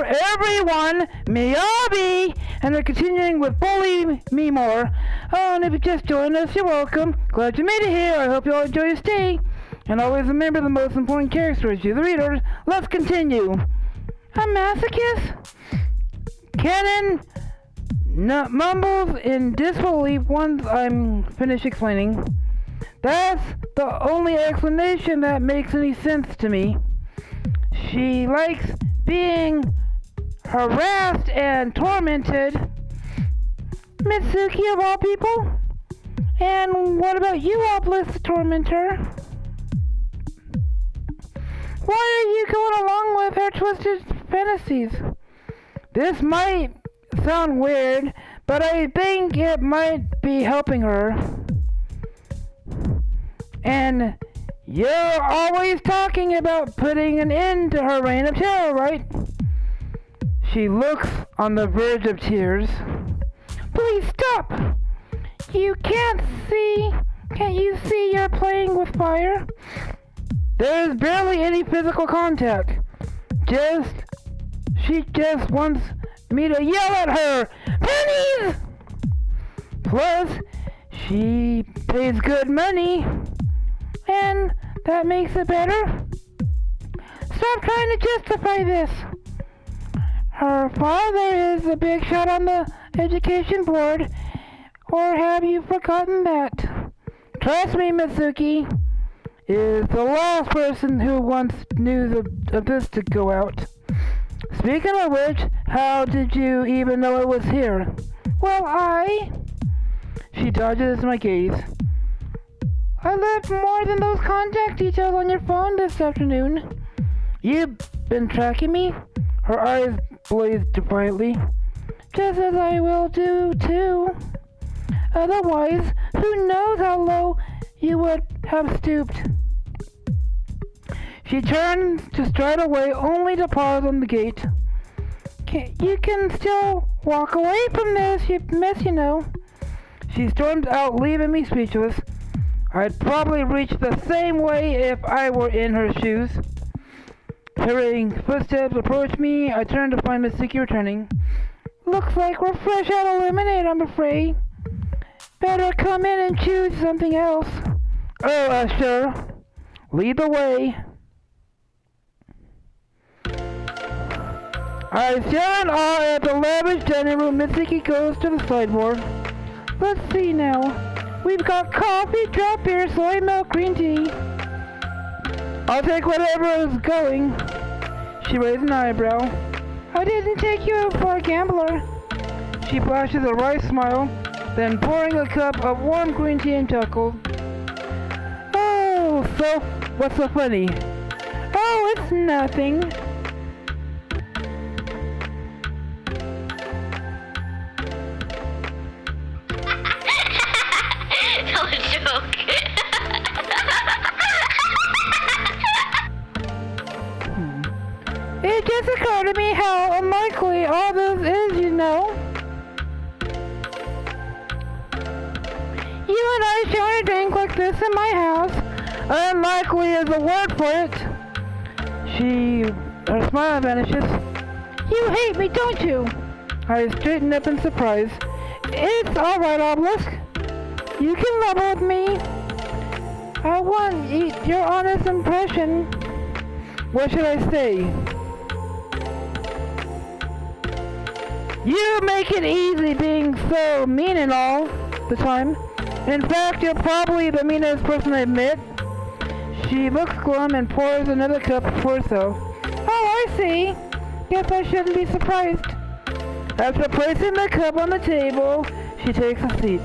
there, everyone! Miyabi! And they're continuing with Bully Me More. Oh, and if you just joined us, you're welcome. Glad you made it here. I hope you all enjoy your stay. And always remember the most important character is you, the reader. Let's continue. A masochist? Kanon mumbles in disbelief once I'm finished explaining. That's the only explanation that makes any sense to me. She likes being harassed and tormented. Mitsuki of all people? And what about you, Obelisk the Tormentor? Why are you going along with her twisted fantasies? This might sound weird, but I think it might be helping her. And you're always talking about putting an end to her reign of terror, right? She looks on the verge of tears. Please stop! Can't you see you're playing with fire? There's barely any physical contact. She just wants me to yell at her. Pennies! Plus, she pays good money. And that makes it better. Stop trying to justify this. Her father is a big shot on the education board. Or have you forgotten that? Trust me, Mitsuki is the last person who wants news of this to go out. Speaking of which, how did you even know it was here? Well, She dodges my gaze. I left more than those contact details on your phone this afternoon. You've been tracking me? Her eyes blazed defiantly. Just as I will do, too. Otherwise, who knows how low you would have stooped. She turns to stride away, only to pause on the gate. You can still walk away from this, you miss, you know. She storms out, leaving me speechless. I'd probably reach the same way if I were in her shoes. Hearing footsteps approach me, I turn to find Mitsuki returning. Looks like we're fresh out of lemonade, I'm afraid. Better come in and choose something else. Oh, sure. Lead the way. I stare in awe at the lavish dining room. Mitsuki goes to the sideboard. Let's see now. We've got coffee, draft beer, soy milk, green tea. I'll take whatever is going. She raised an eyebrow. I didn't take you for a gambler. She flashes a wry smile, then pouring a cup of warm green tea and chuckles. Oh, so what's so funny? Oh, it's nothing. It just occurred to me how unlikely all this is, you know. You and I sharing a drink like this in my house. Unlikely is a word for it. Her smile vanishes. You hate me, don't you? I straighten up in surprise. It's alright, Obelisk. You can level with me. I want your honest impression. What should I say? You make it easy being so mean and all the time. In fact, you're probably the meanest person I met. She looks glum and pours another cup for herself. Oh, I see. Guess I shouldn't be surprised. After placing the cup on the table, she takes a seat.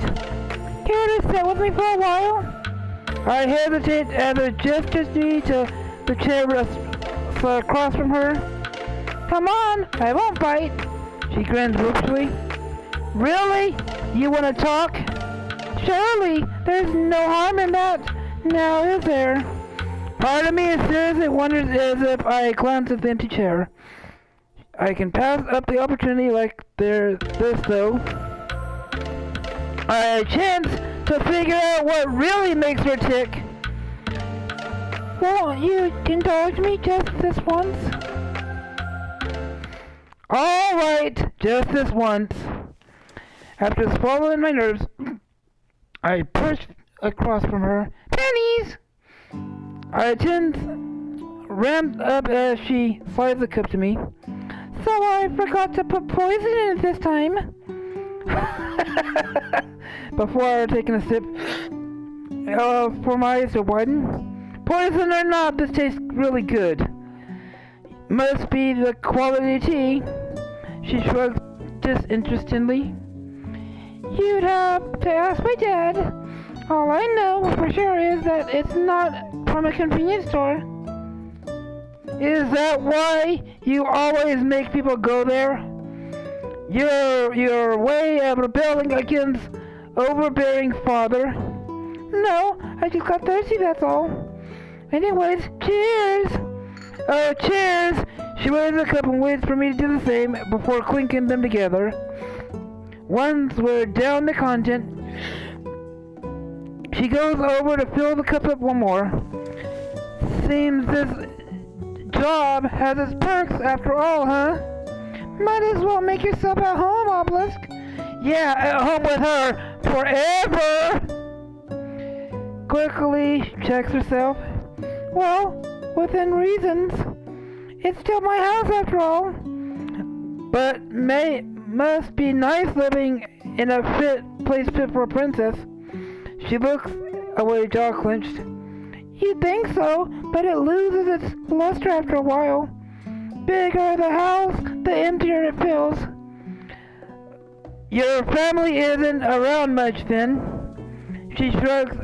Care to sit with me for a while? I hesitate as it gestures me to the chair across from her. Come on, I won't bite. She grins wistfully. Really? You want to talk? Surely, there's no harm in that. Now, is there? Part of me seriously wonders as if I glance at the empty chair. I can pass up the opportunity like there's this, though. A chance to figure out what really makes her tick. Won't you indulge me just this once? All right, just this once. After swallowing my nerves, I pushed across from her. Pennies! I ramped up as she slides the cup to me. So I forgot to put poison in it this time. Before taking a sip, for my eyes to widen. Poison or not, this tastes really good. Must be the quality tea. She shrugged disinterestedly. You'd have to ask my dad. All I know for sure is that it's not from a convenience store. Is that why you always make people go there? Your way of rebelling against overbearing father? No, I just got thirsty, that's all. Anyways, cheers! Oh, cheers! She raises a cup and waits for me to do the same before clinking them together. Once we're down the content, she goes over to fill the cup up one more. Seems this job has its perks after all, huh? Might as well make yourself at home, Obelisk. Yeah, at home with her forever! Quickly checks herself. Well, within reasons. It's still my house after all. But must be nice living in a place fit for a princess. She looks away, jaw clenched. You'd think so, but it loses its luster after a while. Bigger the house, the emptier it feels. Your family isn't around much then. She shrugs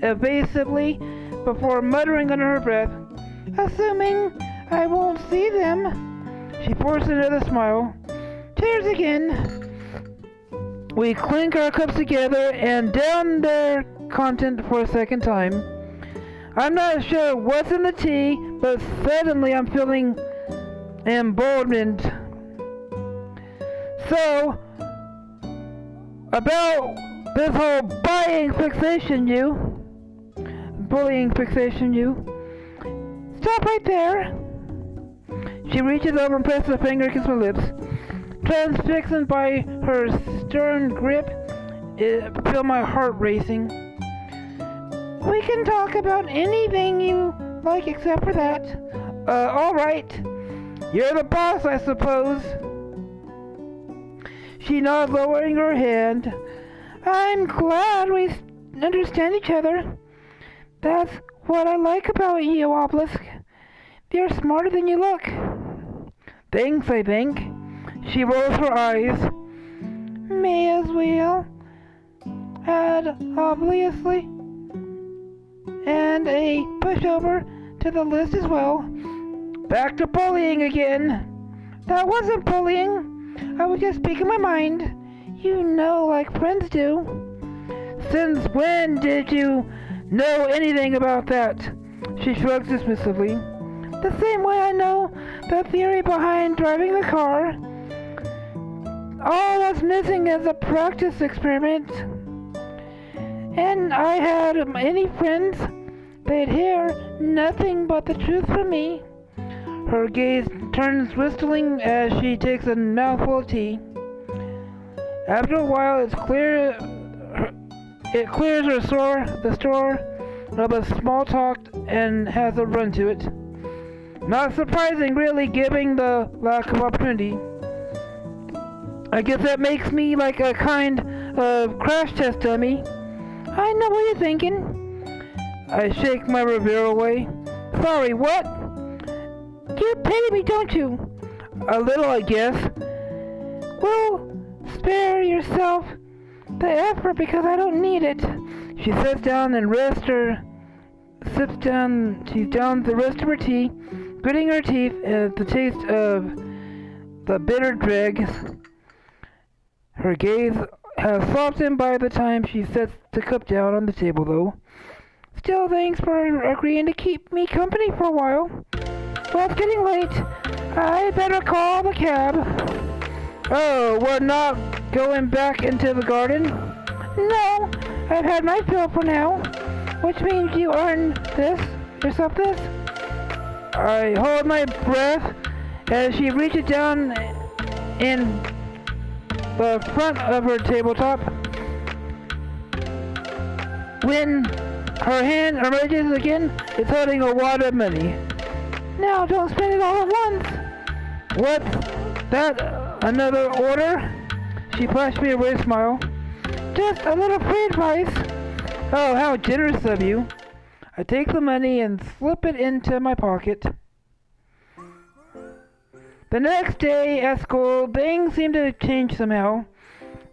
evasively before muttering under her breath. Assuming I won't see them. She forced another smile. Cheers again. We clink our cups together and down their content for a second time. I'm not sure what's in the tea, but suddenly I'm feeling emboldened. So, about this whole bullying fixation, stop right there. She reaches over and presses a finger against my lips. Transfixed by her stern grip, it feel my heart racing. We can talk about anything you like except for that. Alright. You're the boss, I suppose. She nods, lowering her hand. I'm glad we understand each other. That's what I like about you, Obelisk. You're smarter than you look. Thanks, I think. She rolls her eyes. May as well add, obviously, and a pushover to the list as well. Back to bullying again. That wasn't bullying. I was just speaking my mind. You know, like friends do. Since when did you know anything about that? She shrugs dismissively. The same way I know the theory behind driving the car. All that's missing is a practice experiment. And I had any friends, they'd hear nothing but the truth from me. Her gaze turns whistling as she takes a mouthful of tea. After a while, it clears her the store of a small talk and has a run to it. Not surprising, really, given the lack of opportunity. I guess that makes me like a kind of crash test dummy. I know what you're thinking. I shake my Rivera away. Sorry, what? You pity me, don't you? A little, I guess. Well, spare yourself the effort because I don't need it. She sits down and sips down, she downs the rest of her tea, gritting her teeth at the taste of the bitter dregs. Her gaze has softened by the time she sets the cup down on the table, though. Still, thanks for agreeing to keep me company for a while. Well, it's getting late. I better call the cab. Oh, we're not going back into the garden? No, I've had my fill for now. Which means you earn yourself this. I hold my breath as she reaches down in the front of her tabletop when her hand emerges again. It's holding a wad of money. Now don't spend it all at once. What's that? Another order? She flashed me a weird smile. Just a little free advice. Oh, how generous of you. I take the money and slip it into my pocket. The next day at school, things seem to change somehow.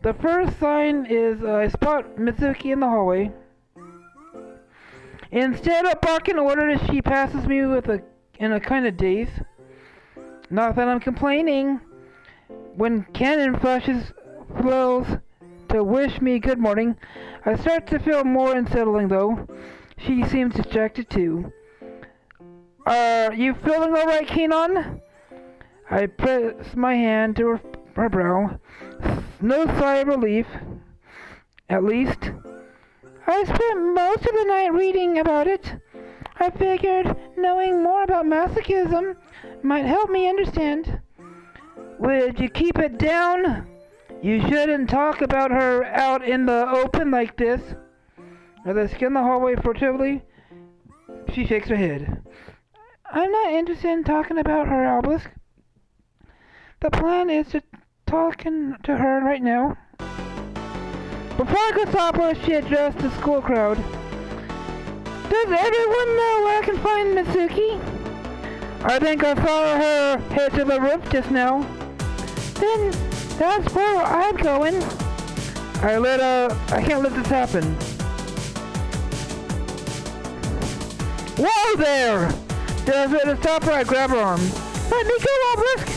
The first sign is I spot Mitsuki in the hallway. Instead of barking orders, she passes me in a kind of daze. Not that I'm complaining. When Kanon flows to wish me good morning, I start to feel more unsettling though. She seems distracted too. Are you feeling alright, Kanon? I press my hand to her brow. No sigh of relief. At least. I spent most of the night reading about it. I figured knowing more about masochism might help me understand. Would you keep it down? You shouldn't talk about her out in the open like this. As I scan the hallway furtively, she shakes her head. I'm not interested in talking about her, Obelisk. The plan is to talk to her right now. Before I could stop her, she addressed the school crowd. Does everyone know where I can find Mitsuki? I think I saw her head to the roof just now. Then that's where I'm going. I can't let this happen. Whoa there! Just let her stop her, I grab her arm. Let me go, Obelisk!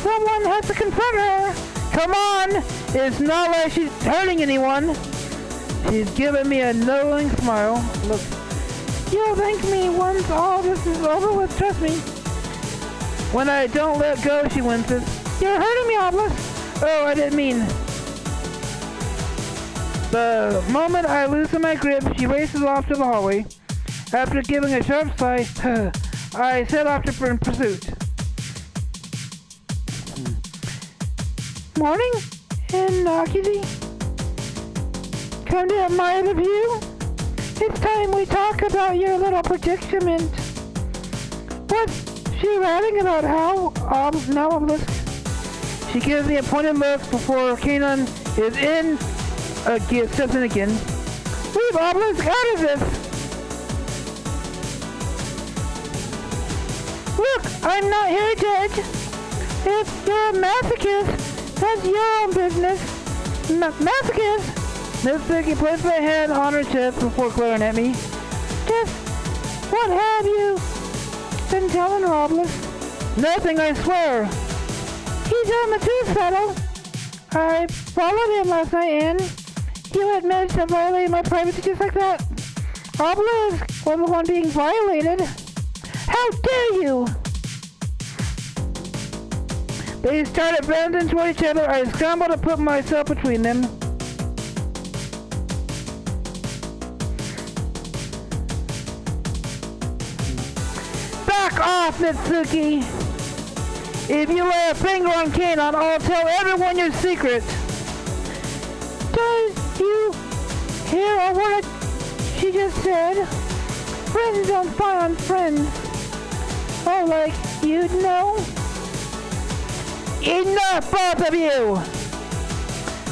Someone has to confront her! Come on! It's not like she's hurting anyone! She's giving me a knowing smile. Look, you'll thank me once all this is over with, trust me. When I don't let go, she winces. You're hurting me, Obelisk! Oh, I didn't mean. The moment I loosen my grip, she races off to the hallway. After giving a sharp sigh, I set off in pursuit. Morning, Inakuzi. Come to admire the view? It's time we talk about your little predicament. What's she writing about? How? Now Obelisk. She gives me a pointed look before Kanon is in. Steps in again. Leave Obelisk out of this. Look, I'm not here to judge. If you're a masochist, that's your own business. Masochist? Mitsuki placed my hand on her chest before glaring at me. Just what have you been telling her, Obelisk? Nothing, I swear. He's on the tooth saddle. I followed him last night and you admitted to violating my privacy just like that. Obelisk was the one being violated. How dare you! They started bouncing toward each other. I scrambled to put myself between them. Back off, Mitsuki! If you lay a finger on Kanon, I'll tell everyone your secret. Does you hear a word she just said? Friends don't spy on friends. Oh, like you'd know? Enough, both of you!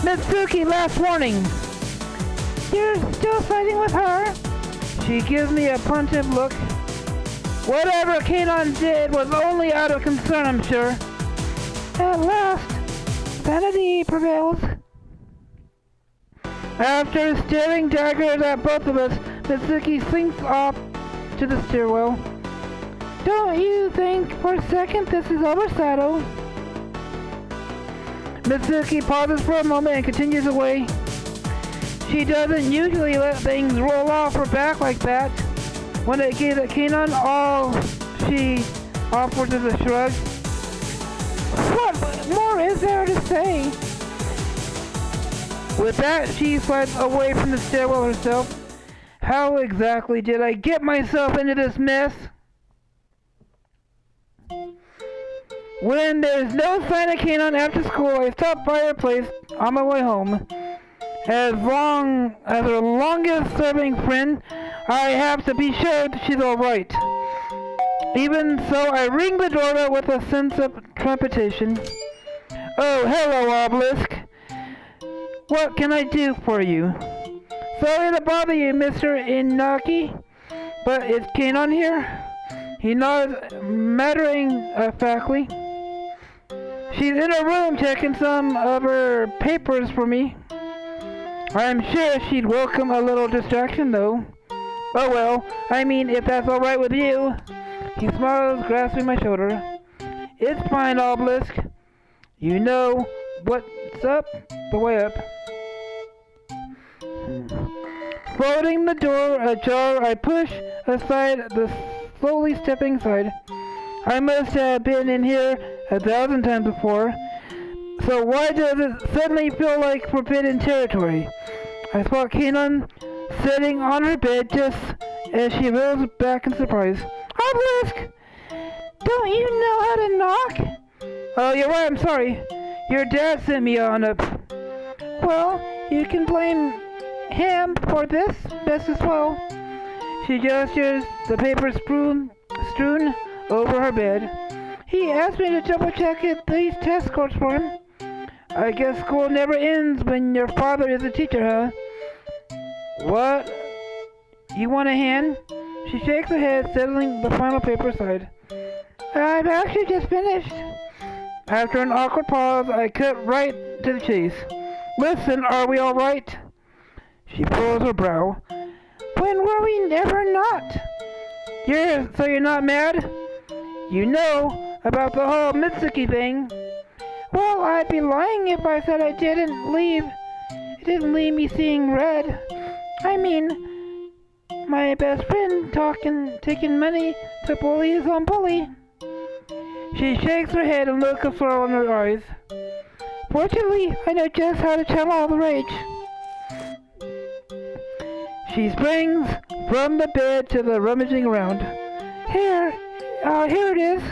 Mitsuki, last warning. You're still fighting with her? She gives me a plaintive look. Whatever Kanon did was only out of concern, I'm sure. At last, sanity prevails. After staring daggers at both of us, Mitsuki sinks off to the stairwell. Don't you think for a second this is overshadowed? Mitsuki pauses for a moment and continues away. She doesn't usually let things roll off her back like that. When it gave at Kanon, all she offers is a shrug. What more is there to say? With that, she slides away from the stairwell herself. How exactly did I get myself into this mess? When there's no sign of Kanon after school, I stop by her place on my way home. As long as her longest serving friend, I have to be sure that she's alright. Even so, I ring the doorbell with a sense of trepidation. Oh, hello, Obelisk. What can I do for you? Sorry to bother you, Mr. Inaki, but is Kanon here? He nods, matter-of-factly. She's in her room checking some of her papers for me. I'm sure she'd welcome a little distraction, though. Oh well, I mean, if that's alright with you. He smiles, grasping my shoulder. It's fine, Obelisk. You know what's up, the way up. Folding the door ajar, I push aside the slowly stepping side. I must have been in here 1,000 times before. So why does it suddenly feel like forbidden territory? I spot Kanon sitting on her bed just as she reels back in surprise. Obelisk! Don't you know how to knock? Oh, you're right, I'm sorry. Your dad sent me on up. Well, you can blame him for this best as well. She gestures the paper strewn over her bed. He asked me to double check these test scores for him. I guess school never ends when your father is a teacher, huh? What? You want a hand? She shakes her head, settling the final paper aside. I've actually just finished. After an awkward pause, I cut right to the chase. Listen, are we all right? She pulls her brow. When were we never not? So you're not mad? You know about the whole Mitsuki thing. Well, I'd be lying if I said I didn't leave. It didn't leave me seeing red. I mean, my best friend taking money to bully his own bully. She shakes her head and looks of sorrow in her eyes. Fortunately, I know just how to channel all the rage. She springs from the bed to the rummaging around. Here it is.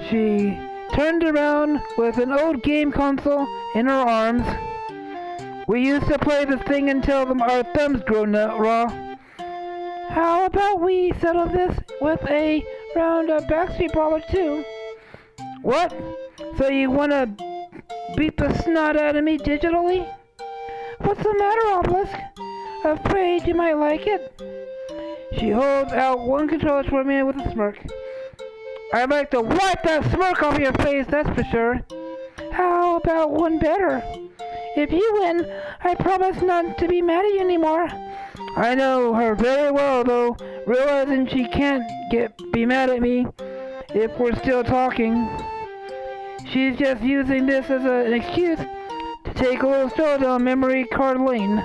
She turned around with an old game console in her arms. We used to play this thing until our thumbs grow raw. How about we settle this with a round of Backstreet Brawler too? What? So you wanna beat the snot out of me digitally? What's the matter, Obelisk? Afraid you might like it? She holds out one controller toward me with a smirk. I'd like to wipe that smirk off your face, that's for sure. How about one better? If you win, I promise not to be mad at you anymore. I know her very well, though, realizing she can't be mad at me if we're still talking. She's just using this as an excuse to take a little stroll down memory card lane.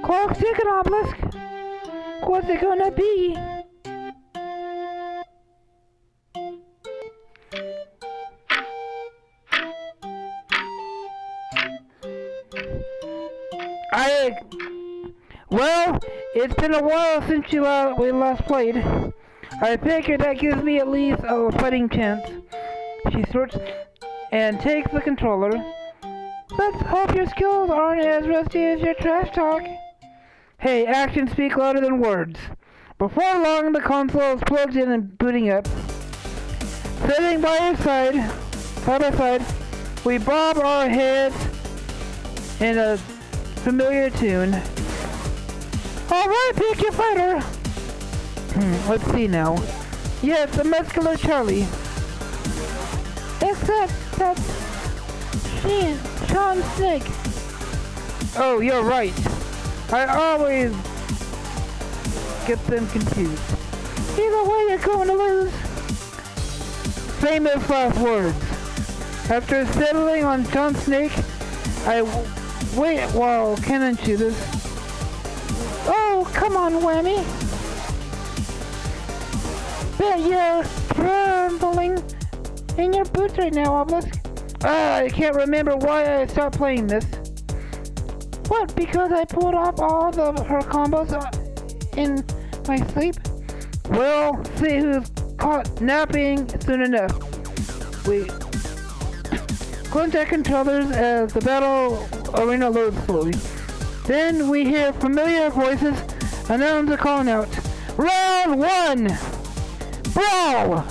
Clock's ticking, Obelisk. What's it gonna be? Well, it's been a while since we last played. I figured that gives me at least a fighting chance. She sorts and takes the controller. Let's hope your skills aren't as rusty as your trash talk. Hey, actions speak louder than words. Before long, the console is plugged in and booting up. Sitting by her side by side, we bob our heads in a familiar tune. Alright, pick your fighter. Let's see now. Yes, the muscular Charlie. Except that's Sean Snake. Oh, you're right. I always get them confused. Either way, you're going to lose. Famous last words. After settling on Sean Snake, I wait while Kanon chooses. Oh, come on, Whammy. Bet you're trembling in your boots right now, Obelisk. I can't remember why I stopped playing this. What, because I pulled off all her combos in my sleep? We'll see who's caught napping soon enough. We contact controllers as the battle arena loads slowly. Then we hear familiar voices announce the calling out. Round 1! Brawl!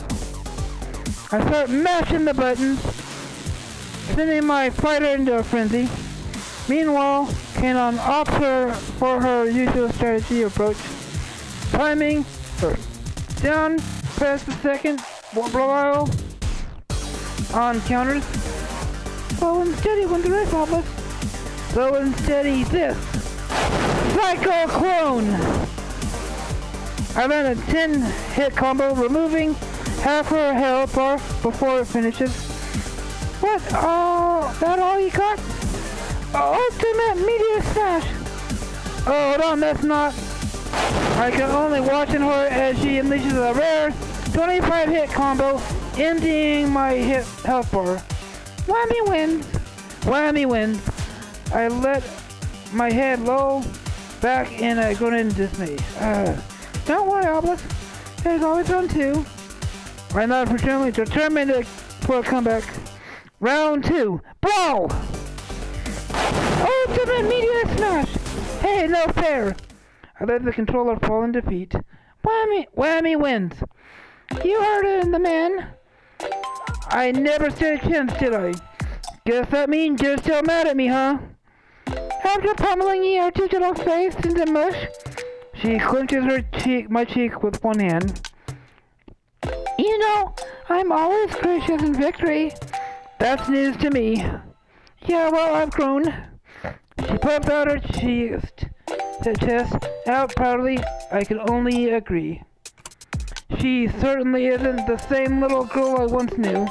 I start mashing the buttons, sending my fighter into a frenzy. Meanwhile, Kanon opts her for her usual strategy approach. Timing first. Down, press the second blow on counters. Slow and steady when the rest of us. Slow and steady this. Psycho Clone! I land a 10-hit combo, removing half her health bar before it finishes. What? That all you got? Ultimate Meteor Smash! Oh, hold on, that's not. I can only watch in horror as she unleashes a rare 25-hit combo, emptying my health bar. Whammy wins! Whammy wins! I let my head low back and I go in dismay. Don't worry, Obelisk. There's always round 2. I'm not determined for a comeback. Round 2. Brawl! Ultimate Meteor Smash! Hey, no fair! I let the controller fall in defeat. Whammy wins. You heard it, the man. I never stood a chance, did I? Guess that means you're still mad at me, huh? After pummeling your digital face into mush, she clenches my cheek with one hand. You know, I'm always gracious in victory. That's news to me. Yeah, well, I've grown. She puffed out her chest out proudly. I can only agree. She certainly isn't the same little girl I once knew.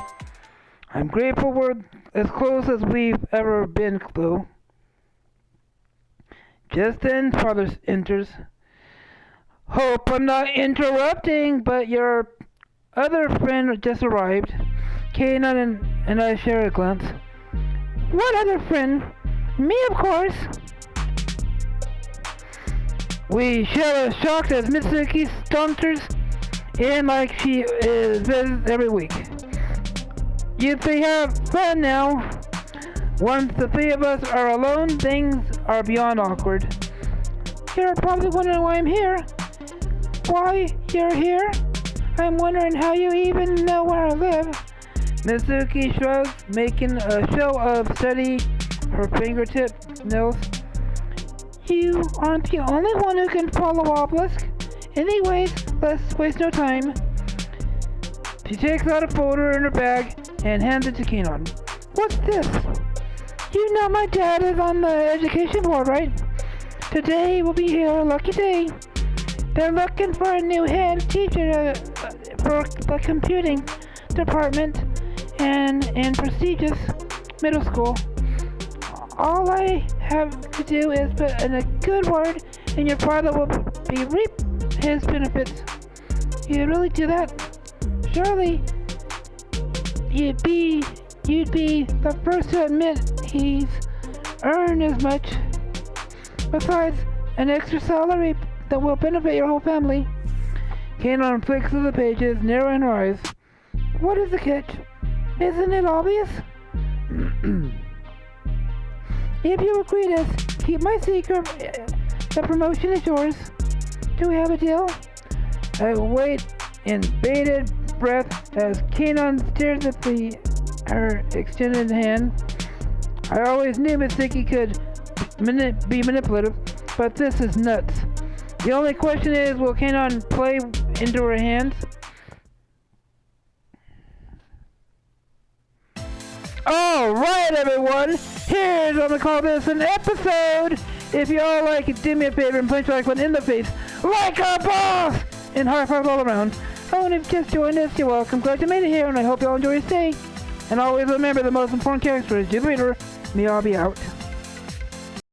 I'm grateful we're as close as we've ever been, though. Just then, Father enters. Hope I'm not interrupting, but your other friend just arrived. Kanon and I share a glance. What other friend? Me, of course. We share a shock as Mitsuki saunters in like she visits every week. You three have fun now. Once the three of us are alone, things are beyond awkward. You're probably wondering why I'm here. Why you're here? I'm wondering how you even know where I live. Mitsuki shrugs, making a show of study her fingertip nails. You aren't the only one who can follow Obelisk. Anyways, let's waste no time. She takes out a folder in her bag and hands it to Kanon. What's this? You know my dad is on the education board, right? Today will be your lucky day. They're looking for a new head teacher for the computing department and in prestigious middle school. All I have to do is put in a good word and your father will reap his benefits. You really do that? Surely you'd be the first to admit he's earned as much. Besides, an extra salary that will benefit your whole family. Kanon flicks through the pages, narrowing her eyes. What is the catch? Isn't it obvious? If you agree to keep my secret, the promotion is yours. Do we have a deal? I wait in bated breath as Kanon stares at her extended hand. I always knew Mitsuki could be manipulative, but this is nuts. The only question is, will Kanon play into her hands? Alright everyone, here's what we call this an episode. If you all like it, do me a favor and punch like one in the face, like a boss, and high fives all around. Oh, and if you just joined us, you're welcome. Glad you made it here, and I hope you all enjoy your stay. And always remember, the most important character is your leader. Me, I'll be out.